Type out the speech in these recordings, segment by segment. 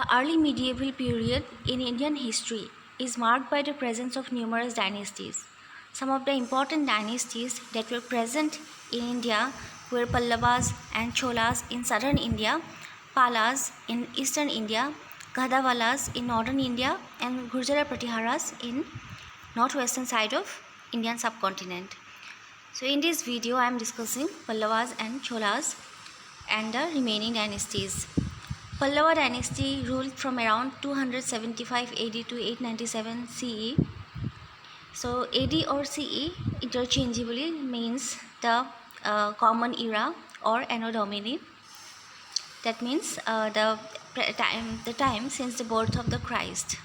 The early medieval period in Indian history is marked by the presence of numerous dynasties. Some of the important dynasties that were present in India were Pallavas and Cholas in southern India, Palas in eastern India, Gahadavalas in northern India, and Gurjara Pratiharas in northwestern side of Indian subcontinent. So in this video I am discussing Pallavas and Cholas and the remaining dynasties. Pallava dynasty ruled from around 275 AD to 897 CE. So AD or CE interchangeably means the common era or Anno Domini. That means the time since the birth of the Christ.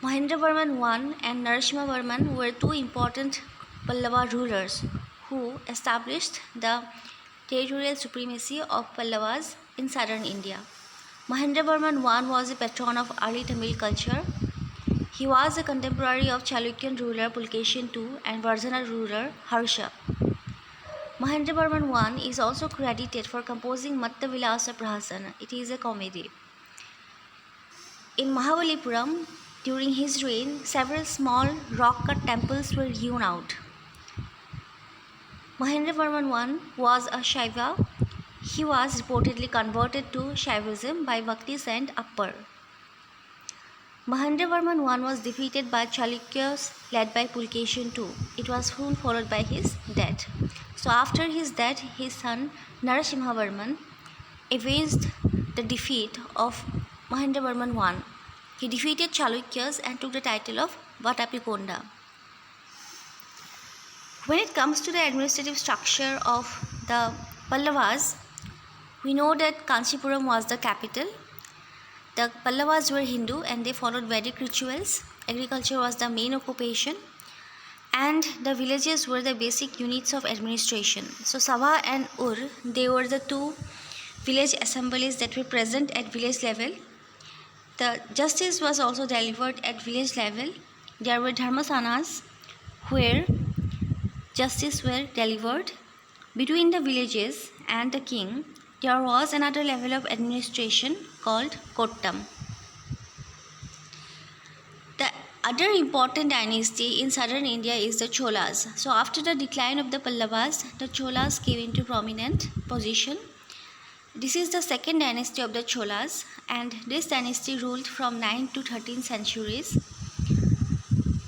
Mahendravarman I and Narasimhavarman were two important Pallava rulers who established the territorial supremacy of Pallavas in southern India. Mahendravarman I was a patron of early Tamil culture. He was a contemporary of Chalukyan ruler Pulkeshin II and Vardhana ruler Harsha. Mahendravarman I is also credited for composing Mattavilasa Prahasana. It is a comedy. In Mahabalipuram, during his reign, several small rock-cut temples were hewn out. Mahendravarman I was a Shaiva. He was reportedly converted to Shaivism by Bhakti Saint Appar. Mahendravarman I was defeated by Chalukyas led by Pulkeshin II. It was soon followed by his death. So after his death, his son Narasimhavarman avenged the defeat of Mahendravarman I. He defeated Chalukyas and took the title of Vatapikonda. When it comes to the administrative structure of the Pallavas, we know that Kanchipuram was the capital. The Pallavas were Hindu and they followed Vedic rituals. Agriculture was the main occupation and the villages were the basic units of administration. So Sabha and Ur, they were the two village assemblies that were present at village level. The justice was also delivered at village level. There were dharmasanas where justice were delivered. Between the villages and the king, there was another level of administration called Kottam. The other important dynasty in southern India is the Cholas. So after the decline of the Pallavas, the Cholas came into prominent position. This is the second dynasty of the Cholas and this dynasty ruled from 9th to 13th centuries.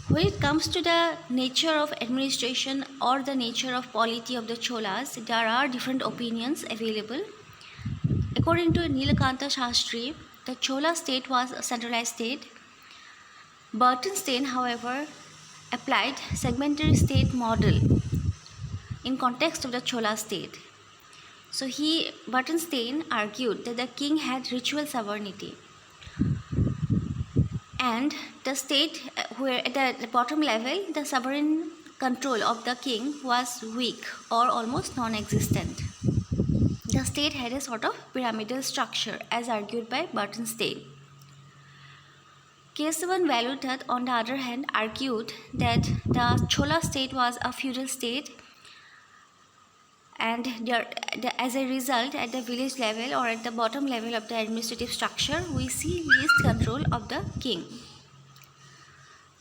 When it comes to the nature of administration or the nature of polity of the Cholas, there are different opinions available. According to Nilakanta Shastri, the Chola state was a centralized state. Bertenstein, however, applied segmentary state model in context of the Chola state. So Bertenstein argued that the king had ritual sovereignty and the state where at the bottom level the sovereign control of the king was weak or almost non-existent. The state had a sort of pyramidal structure as argued by Bertenstein. Kesavan Valutat on the other hand argued that the Chola state was a feudal state and as a result at the village level or at the bottom level of the administrative structure we see least control of the king.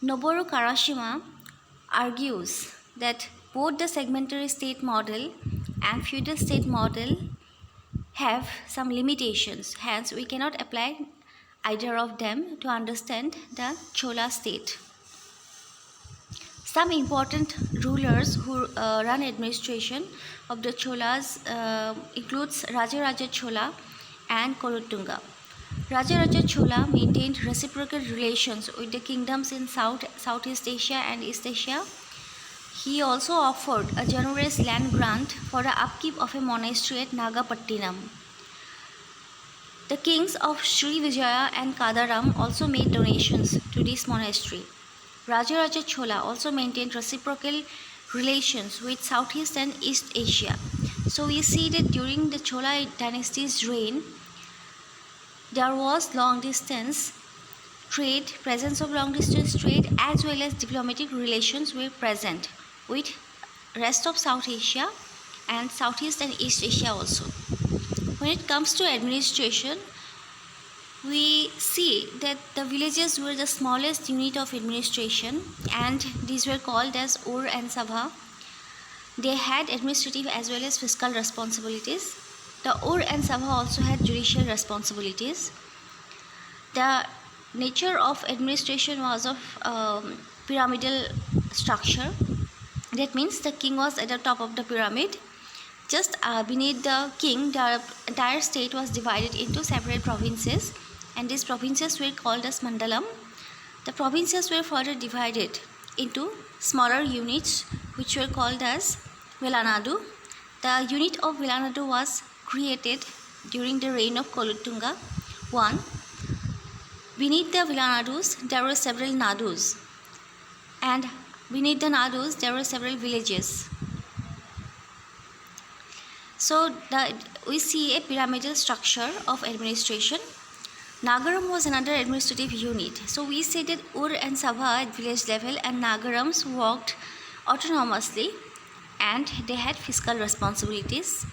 Noboru Karashima argues that both the segmentary state model and feudal state model have some limitations, hence we cannot apply either of them to understand the Chola state. Some important rulers who run administration of the Cholas includes Rajaraja Chola and Kolotunga. Rajaraja Chola maintained reciprocal relations with the kingdoms in Southeast Asia and East Asia. He also offered a generous land grant for the upkeep of a monastery at Nagapattinam. The kings of Srivijaya and Kadaram also made donations to this monastery. Rajaraja Chola also maintained reciprocal relations with Southeast and East Asia. So we see that during the Chola dynasty's reign, there was long distance trade, presence of long distance trade as well as diplomatic relations were present with rest of South Asia and Southeast and East Asia also. When it comes to administration, we see that the villages were the smallest unit of administration, and these were called as Ur and Sabha. They had administrative as well as fiscal responsibilities. The Ur and Sabha also had judicial responsibilities. The nature of administration was of pyramidal structure. That means the king was at the top of the pyramid. Just beneath the king, the entire state was divided into separate provinces, and these provinces were called as Mandalam. The provinces were further divided into smaller units, which were called as Velanadu. The unit of Velanadu was created during the reign of Kolutunga I. Beneath the Velanadus, there were several Nadus, and beneath the Nadus, there were several villages. So we see a pyramidal structure of administration. Nagaram was another administrative unit. So we say that Ur and Sabha at village level and Nagarams worked autonomously, and they had fiscal responsibilities.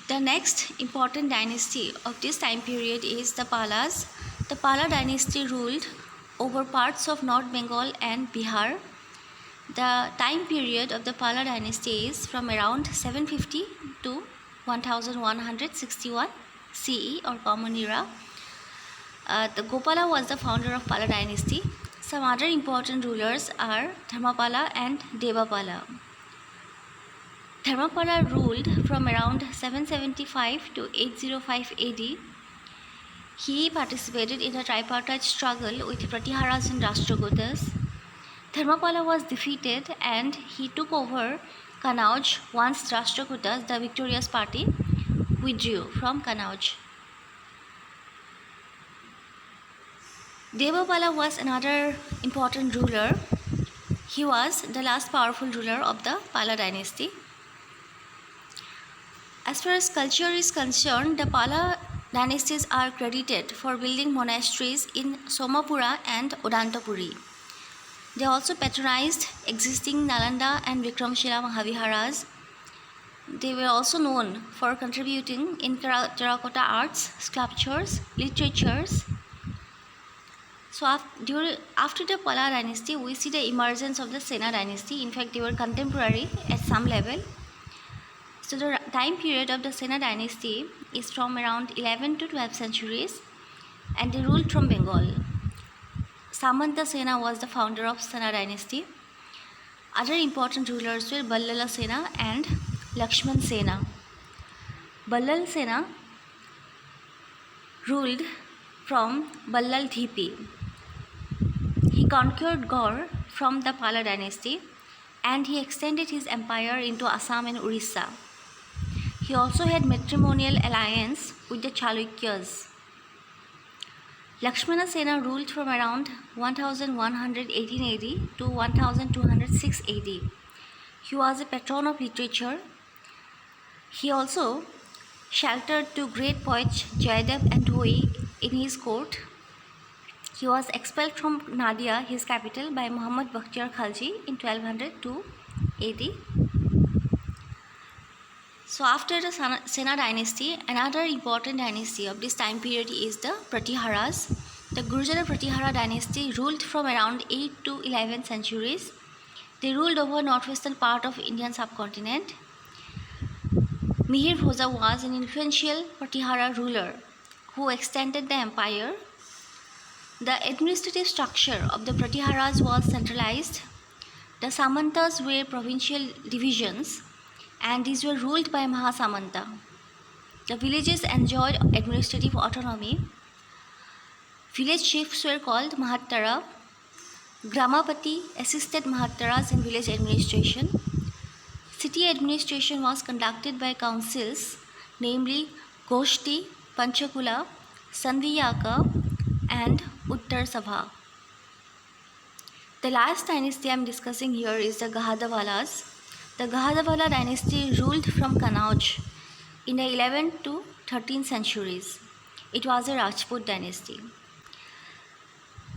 The next important dynasty of this time period is the Palas. The Pala dynasty ruled over parts of North Bengal and Bihar. The time period of the Pala dynasty is from around 750 to 1161 CE or Common Era. The Gopala was the founder of Pala dynasty. Some other important rulers are Dharmapala and Devapala. Dharmapala ruled from around 775 to 805 AD. He participated in a tripartite struggle with Pratiharas and Rashtrakutas. Dharmapala was defeated and he took over Kanauj once Rashtrakutas, the victorious party, withdrew from Kanauj. Devapala was another important ruler. He was the last powerful ruler of the Pala dynasty. As far as culture is concerned, the Pala dynasties are credited for building monasteries in Somapura and Odantapuri. They also patronized existing Nalanda and Vikramshila Mahaviharas. They were also known for contributing in terracotta arts, sculptures, literatures. So after the Pala dynasty, we see the emergence of the Sena dynasty. In fact, they were contemporary at some level. So the time period of the Sena dynasty is from around 11th to 12th centuries, and they ruled from Bengal. Samanta Sena was the founder of Sena dynasty. Other important rulers were Ballala Sena and Lakshman Sena. Ballal Sena ruled from Ballal Dhipi. He conquered Gaur from the Pala dynasty, and he extended his empire into Assam and Orissa. He also had matrimonial alliance with the Chalukyas. Lakshmana Sena ruled from around 1118 AD to 1206 AD. He was a patron of literature. He also sheltered two great poets Jayadeva and Dhoi in his court. He was expelled from Nadia, his capital, by Muhammad Bakhtiyar Khalji in 1202 AD. So after the Sena dynasty, another important dynasty of this time period is the Pratiharas. The Gurjara Pratihara dynasty ruled from around 8th to 11th centuries. They ruled over northwestern part of Indian subcontinent. Mihir Bhoja was an influential Pratihara ruler who extended the empire. The administrative structure of the Pratiharas was centralized. The Samantas were provincial divisions, and these were ruled by Mahasamanta. The villages enjoyed administrative autonomy. Village chiefs were called Mahattara. Gramapati assisted Mahattaras in village administration. City administration was conducted by councils, namely Goshti, Panchakula, Sandhiyaka, and Uttar Sabha. The last dynasty I am discussing here is the Gahadavalas. The Gahadavala dynasty ruled from Kanauj in the 11th to 13th centuries. It was a Rajput dynasty.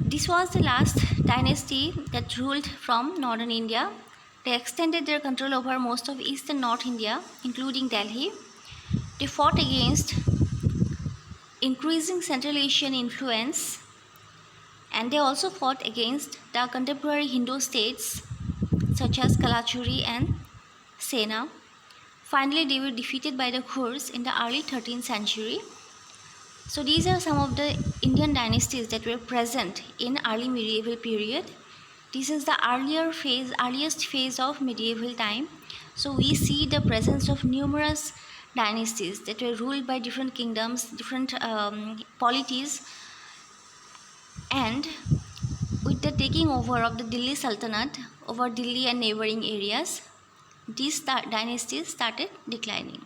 This was the last dynasty that ruled from northern India. They extended their control over most of east and north India, including Delhi. They fought against increasing Central Asian influence, and they also fought against the contemporary Hindu states such as Kalachuri and Sena. Finally, they were defeated by the Ghurs in the early 13th century. So these are some of the Indian dynasties that were present in early medieval period. This is the earliest phase of medieval time. So we see the presence of numerous dynasties that were ruled by different kingdoms, different polities, and with the taking over of the Delhi Sultanate over Delhi and neighboring areas, these dynasties started declining.